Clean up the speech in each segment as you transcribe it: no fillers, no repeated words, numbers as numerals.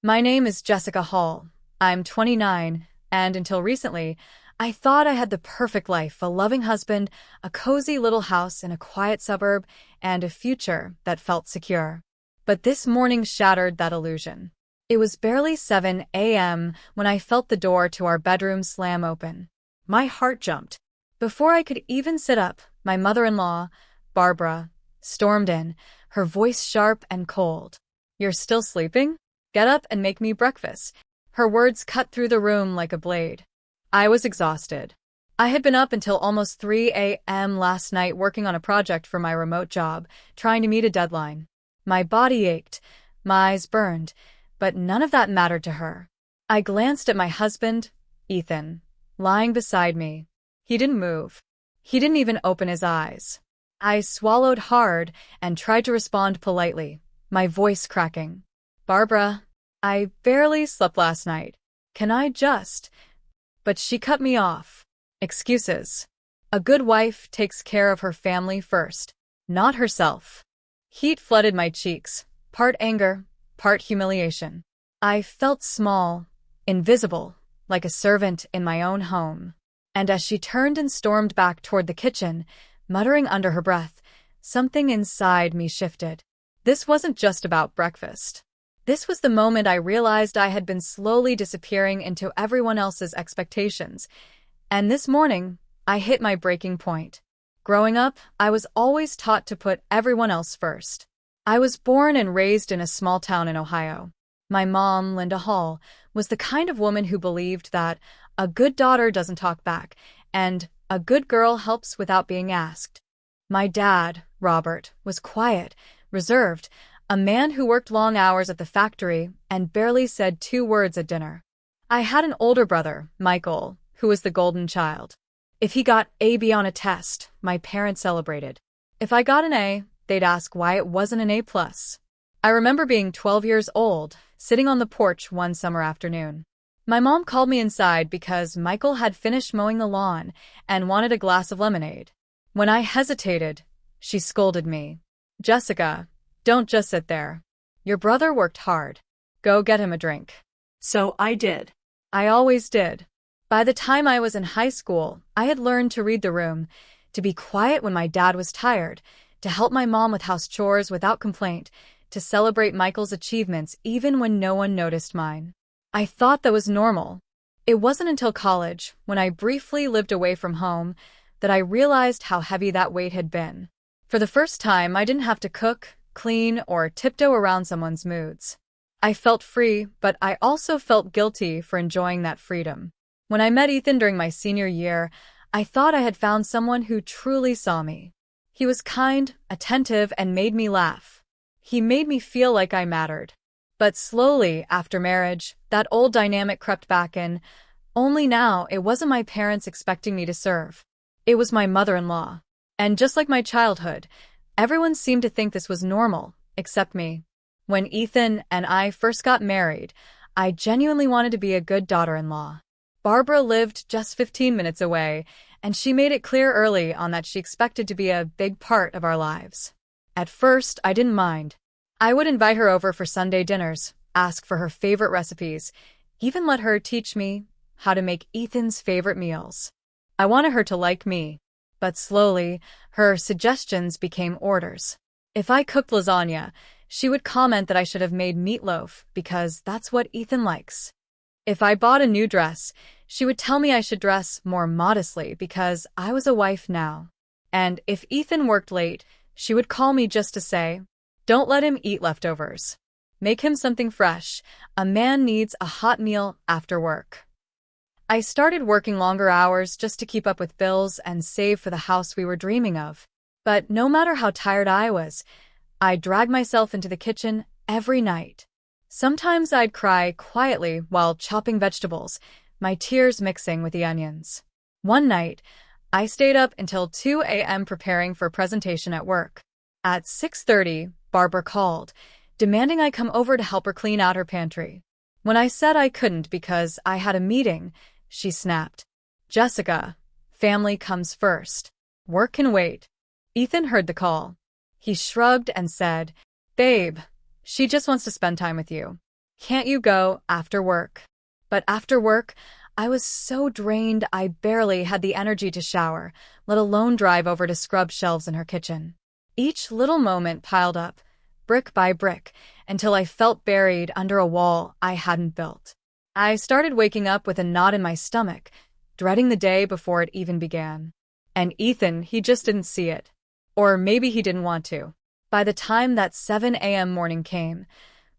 My name is Jessica Hall. I'm 29, and until recently, I thought I had the perfect life, a loving husband, a cozy little house in a quiet suburb, and a future that felt secure. But this morning shattered that illusion. It was barely 7 a.m. when I felt the door to our bedroom slam open. My heart jumped. Before I could even sit up, my mother-in-law, Barbara, stormed in, her voice sharp and cold. "You're still sleeping? Get up and make me breakfast." Her words cut through the room like a blade. I was exhausted. I had been up until almost 3 a.m. last night working on a project for my remote job, trying to meet a deadline. My body ached, my eyes burned, but none of that mattered to her. I glanced at my husband, Ethan, lying beside me. He didn't move. He didn't even open his eyes. I swallowed hard and tried to respond politely, my voice cracking. "Barbara, I barely slept last night. Can I just—" But she cut me off. "Excuses. A good wife takes care of her family first, not herself." Heat flooded my cheeks, part anger, part humiliation. I felt small, invisible, like a servant in my own home. And as she turned and stormed back toward the kitchen, muttering under her breath, something inside me shifted. This wasn't just about breakfast. This was the moment I realized I had been slowly disappearing into everyone else's expectations. And this morning, I hit my breaking point. Growing up, I was always taught to put everyone else first. I was born and raised in a small town in Ohio. My mom, Linda Hall, was the kind of woman who believed that a good daughter doesn't talk back, and a good girl helps without being asked. My dad, Robert, was quiet, reserved, a man who worked long hours at the factory and barely said 2 words at dinner. I had an older brother, Michael, who was the golden child. If he got a B on a test, my parents celebrated. If I got an A, they'd ask why it wasn't an A+. I remember being 12 years old, sitting on the porch one summer afternoon. My mom called me inside because Michael had finished mowing the lawn and wanted a glass of lemonade. When I hesitated, she scolded me. "Jessica, don't just sit there. Your brother worked hard. Go get him a drink." So I did. I always did. By the time I was in high school, I had learned to read the room, to be quiet when my dad was tired, to help my mom with house chores without complaint, to celebrate Michael's achievements even when no one noticed mine. I thought that was normal. It wasn't until college, when I briefly lived away from home, that I realized how heavy that weight had been. For the first time, I didn't have to cook, clean, or tiptoe around someone's moods. I felt free, but I also felt guilty for enjoying that freedom. When I met Ethan during my senior year, I thought I had found someone who truly saw me. He was kind, attentive, and made me laugh. He made me feel like I mattered. But slowly, after marriage, that old dynamic crept back in. Only now, it wasn't my parents expecting me to serve. It was my mother-in-law. And just like my childhood, everyone seemed to think this was normal, except me. When Ethan and I first got married, I genuinely wanted to be a good daughter-in-law. Barbara lived just 15 minutes away, and she made it clear early on that she expected to be a big part of our lives. At first, I didn't mind. I would invite her over for Sunday dinners, ask for her favorite recipes, even let her teach me how to make Ethan's favorite meals. I wanted her to like me. But slowly, her suggestions became orders. If I cooked lasagna, she would comment that I should have made meatloaf because that's what Ethan likes. If I bought a new dress, she would tell me I should dress more modestly because I was a wife now. And if Ethan worked late, she would call me just to say, "Don't let him eat leftovers. Make him something fresh. A man needs a hot meal after work." I started working longer hours just to keep up with bills and save for the house we were dreaming of. But no matter how tired I was, I dragged myself into the kitchen every night. Sometimes I'd cry quietly while chopping vegetables, my tears mixing with the onions. One night, I stayed up until 2 a.m. preparing for a presentation at work. At 6:30, Barbara called, demanding I come over to help her clean out her pantry. When I said I couldn't because I had a meeting, she snapped. "Jessica, family comes first. Work can wait." Ethan heard the call. He shrugged and said, "Babe, she just wants to spend time with you." Can't you go after work? But after work, I was so drained I barely had the energy to shower, let alone drive over to scrub shelves in her kitchen. Each little moment piled up, brick by brick, until I felt buried under a wall I hadn't built. I started waking up with a knot in my stomach, dreading the day before it even began. And Ethan, he just didn't see it. Or maybe he didn't want to. By the time that 7 a.m. morning came,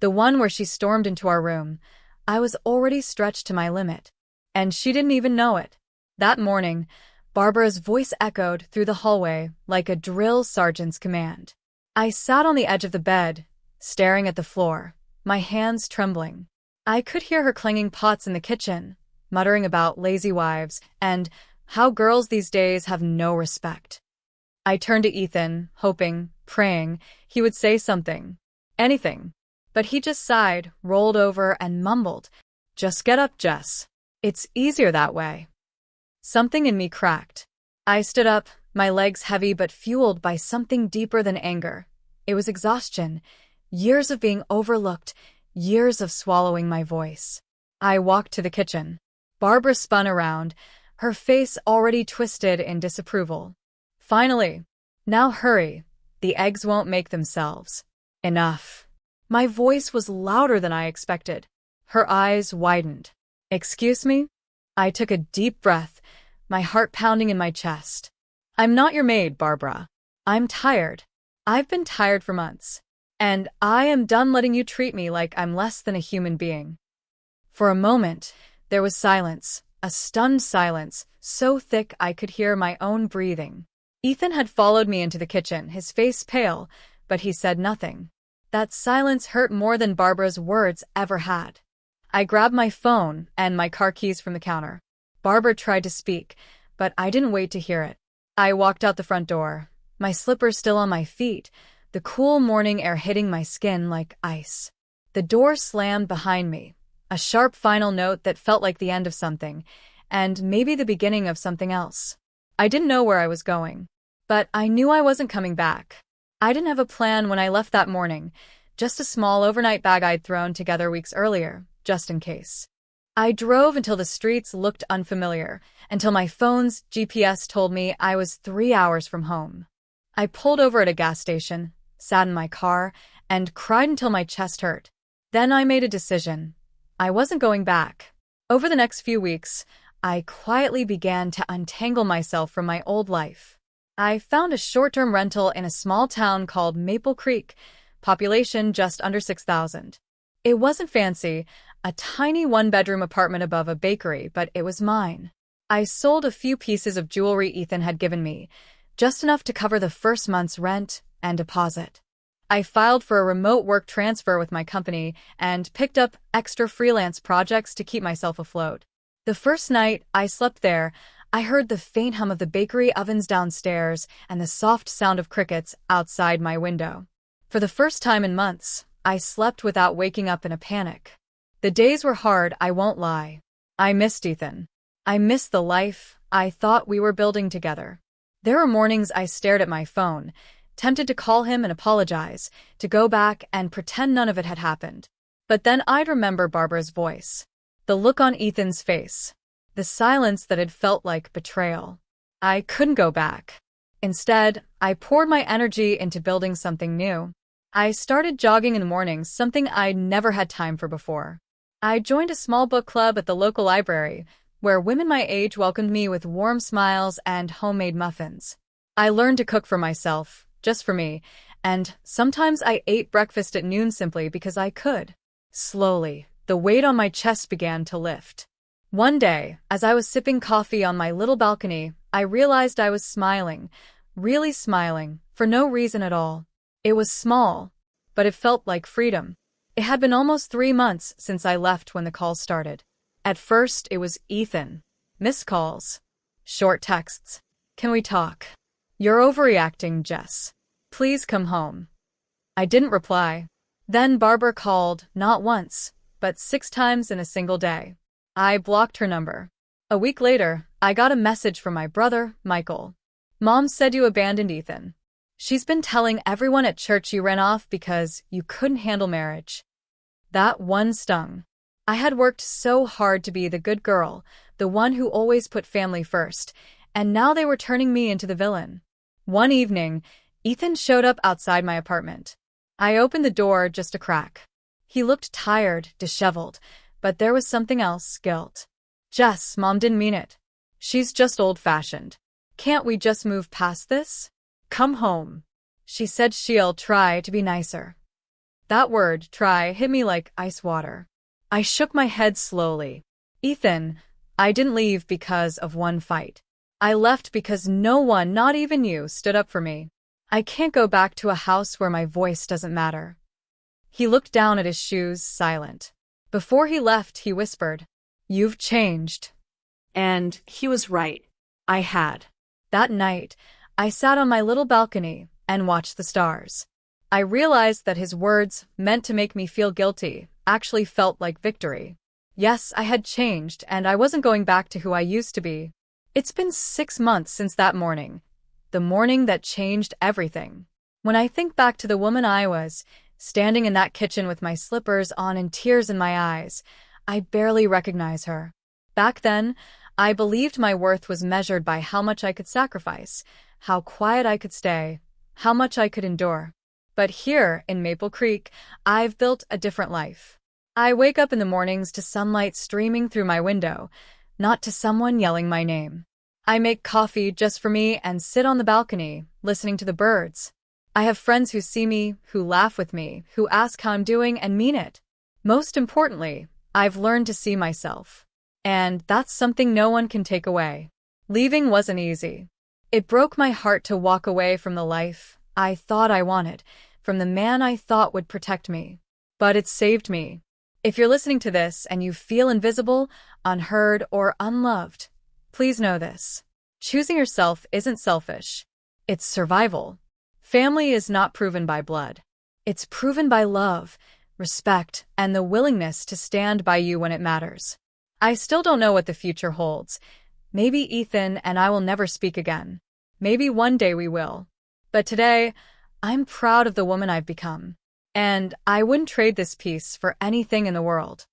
the one where she stormed into our room, I was already stretched to my limit. And she didn't even know it. That morning, Barbara's voice echoed through the hallway like a drill sergeant's command. I sat on the edge of the bed, staring at the floor, my hands trembling. I could hear her clanging pots in the kitchen, muttering about lazy wives and how girls these days have no respect. I turned to Ethan, hoping, praying, he would say something. Anything. But he just sighed, rolled over, and mumbled, "Just get up, Jess. It's easier that way." Something in me cracked. I stood up, my legs heavy but fueled by something deeper than anger. It was exhaustion, years of being overlooked, years of swallowing my voice. I walked to the kitchen. Barbara spun around, her face already twisted in disapproval. "Finally. Now hurry. The eggs won't make themselves." "Enough." My voice was louder than I expected. Her eyes widened. "Excuse me?" I took a deep breath, my heart pounding in my chest. "I'm not your maid, Barbara. I'm tired. I've been tired for months. And I am done letting you treat me like I'm less than a human being." For a moment, there was silence, a stunned silence, so thick I could hear my own breathing. Ethan had followed me into the kitchen, his face pale, but he said nothing. That silence hurt more than Barbara's words ever had. I grabbed my phone and my car keys from the counter. Barbara tried to speak, but I didn't wait to hear it. I walked out the front door, my slippers still on my feet, the cool morning air hitting my skin like ice. The door slammed behind me, a sharp final note that felt like the end of something, and maybe the beginning of something else. I didn't know where I was going, but I knew I wasn't coming back. I didn't have a plan when I left that morning, just a small overnight bag I'd thrown together weeks earlier, just in case. I drove until the streets looked unfamiliar, until my phone's GPS told me I was 3 hours from home. I pulled over at a gas station, sat in my car, and cried until my chest hurt. Then I made a decision. I wasn't going back. Over the next few weeks, I quietly began to untangle myself from my old life. I found a short-term rental in a small town called Maple Creek, population just under 6,000. It wasn't fancy, a tiny one-bedroom apartment above a bakery, but it was mine. I sold a few pieces of jewelry Ethan had given me, just enough to cover the first month's rent and deposit. I filed for a remote work transfer with my company and picked up extra freelance projects to keep myself afloat. The first night I slept there, I heard the faint hum of the bakery ovens downstairs and the soft sound of crickets outside my window. For the first time in months, I slept without waking up in a panic. The days were hard, I won't lie. I missed Ethan. I missed the life I thought we were building together. There were mornings I stared at my phone, tempted to call him and apologize, to go back and pretend none of it had happened. But then I'd remember Barbara's voice, the look on Ethan's face, the silence that had felt like betrayal. I couldn't go back. Instead, I poured my energy into building something new. I started jogging in the mornings, something I'd never had time for before. I joined a small book club at the local library, where women my age welcomed me with warm smiles and homemade muffins. I learned to cook for myself, just for me, and sometimes I ate breakfast at noon simply because I could. Slowly, the weight on my chest began to lift. One day, as I was sipping coffee on my little balcony, I realized I was smiling, really smiling, for no reason at all. It was small, but it felt like freedom. It had been almost 3 months since I left when the calls started. At first, it was Ethan. Missed calls. Short texts. "Can we talk? You're overreacting, Jess. Please come home." I didn't reply. Then Barbara called, not once, but 6 times in a single day. I blocked her number. A week later, I got a message from my brother, Michael. "Mom said you abandoned Ethan. She's been telling everyone at church you ran off because you couldn't handle marriage." That one stung. I had worked so hard to be the good girl, the one who always put family first, and now they were turning me into the villain. One evening, Ethan showed up outside my apartment. I opened the door just a crack. He looked tired, disheveled, but there was something else, guilt. Jess, Mom didn't mean it. She's just old-fashioned. Can't we just move past this? Come home. She said she'll try to be nicer. That word, try, hit me like ice water. I shook my head slowly. Ethan, I didn't leave because of one fight. I left because no one, not even you, stood up for me. I can't go back to a house where my voice doesn't matter. He looked down at his shoes, silent. Before he left, he whispered, "You've changed." And he was right. I had. That night, I sat on my little balcony and watched the stars. I realized that his words, meant to make me feel guilty, actually felt like victory. Yes, I had changed, and I wasn't going back to who I used to be. It's been 6 months since that morning. The morning that changed everything. When I think back to the woman I was, standing in that kitchen with my slippers on and tears in my eyes, I barely recognize her. Back then, I believed my worth was measured by how much I could sacrifice, how quiet I could stay, how much I could endure. But here, in Maple Creek, I've built a different life. I wake up in the mornings to sunlight streaming through my window, not to someone yelling my name. I make coffee just for me and sit on the balcony, listening to the birds. I have friends who see me, who laugh with me, who ask how I'm doing and mean it. Most importantly, I've learned to see myself. And that's something no one can take away. Leaving wasn't easy. It broke my heart to walk away from the life I thought I wanted, from the man I thought would protect me. But it saved me. If you're listening to this and you feel invisible, unheard, or unloved, please know this. Choosing yourself isn't selfish. It's survival. Family is not proven by blood. It's proven by love, respect, and the willingness to stand by you when it matters. I still don't know what the future holds. Maybe Ethan and I will never speak again. Maybe one day we will. But today, I'm proud of the woman I've become. And I wouldn't trade this peace for anything in the world.